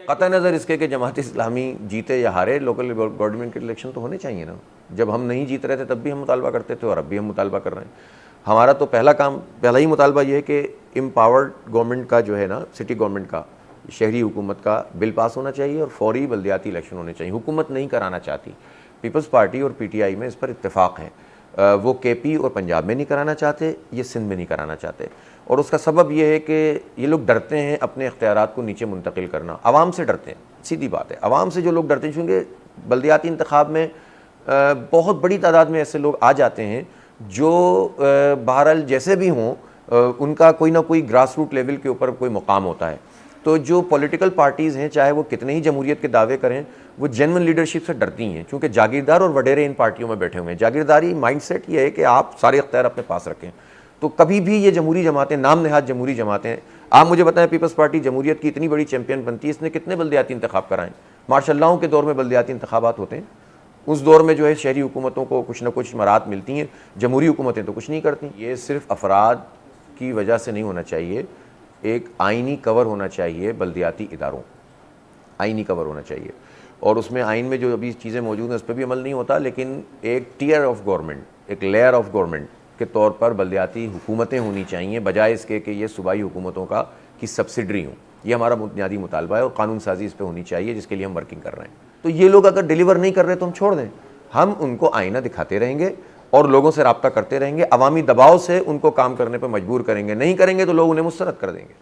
قطع نظر اس کے کہ جماعت اسلامی جیتے یا ہارے، لوکل گورنمنٹ کے الیکشن تو ہونے چاہیے نا. جب ہم نہیں جیت رہے تھے تب بھی ہم مطالبہ کرتے تھے اور اب بھی ہم مطالبہ کر رہے ہیں. ہمارا تو پہلا ہی مطالبہ یہ ہے کہ امپاورڈ گورنمنٹ کا جو ہے نا، سٹی گورنمنٹ کا، شہری حکومت کا بل پاس ہونا چاہیے اور فوری بلدیاتی الیکشن ہونے چاہیے. حکومت نہیں کرانا چاہتی، پیپلز پارٹی اور پی ٹی آئی میں اس پر اتفاق ہے. وہ کے پی اور پنجاب میں نہیں کرانا چاہتے، یہ سندھ میں نہیں کرانا چاہتے. اور اس کا سبب یہ ہے کہ یہ لوگ ڈرتے ہیں اپنے اختیارات کو نیچے منتقل کرنا. عوام سے ڈرتے ہیں، سیدھی بات ہے. عوام سے جو لوگ ڈرتے ہیں، چونکہ بلدیاتی انتخاب میں بہت بڑی تعداد میں ایسے لوگ آ جاتے ہیں جو بہرحال جیسے بھی ہوں ان کا کوئی نہ کوئی گراس روٹ لیول کے اوپر کوئی مقام ہوتا ہے. تو جو پولیٹیکل پارٹیز ہیں، چاہے وہ کتنے ہی جمہوریت کے دعوے کریں، وہ جنون لیڈرشپ سے ڈرتی ہیں، چونکہ جاگیردار اور وڈیرے ان پارٹیوں میں بیٹھے ہوئے ہیں. جاگیرداری مائنڈ سیٹ یہ ہے کہ آپ سارے اختیار اپنے پاس رکھیں. تو کبھی بھی یہ جمہوری جماعتیں، نام نہاد جمہوری جماعتیں، آپ مجھے بتائیں پیپلز پارٹی جمہوریت کی اتنی بڑی چیمپئن بنتی ہے، اس نے کتنے بلدیاتی انتخاب کرائیں؟ مارشل لاؤں کے دور میں بلدیاتی انتخابات ہوتے ہیں. اس دور میں جو ہے شہری حکومتوں کو کچھ نہ کچھ مراحت ملتی ہیں، جمہوری حکومتیں تو کچھ نہیں کرتی. یہ صرف افراد کی وجہ سے نہیں ہونا چاہیے، ایک آئینی کور ہونا چاہیے بلدیاتی اداروں، آئینی کور ہونا چاہیے. اور اس میں آئین میں جو ابھی چیزیں موجود ہیں اس پہ بھی عمل نہیں ہوتا، لیکن ایک ٹیئر آف گورنمنٹ، ایک لیئر آف گورنمنٹ کے طور پر بلدیاتی حکومتیں ہونی چاہیے، بجائے اس کے کہ یہ صوبائی حکومتوں کی سبسڈری ہوں. یہ ہمارا بنیادی مطالبہ ہے اور قانون سازی اس پہ ہونی چاہیے، جس کے لیے ہم ورکنگ کر رہے ہیں. تو یہ لوگ اگر ڈیلیور نہیں کر رہے تو ہم چھوڑ دیں، ہم ان کو آئینہ دکھاتے رہیں گے اور لوگوں سے رابطہ کرتے رہیں گے. عوامی دباؤ سے ان کو کام کرنے پہ مجبور کریں گے، نہیں کریں گے تو لوگ انہیں مسترد کر دیں گے.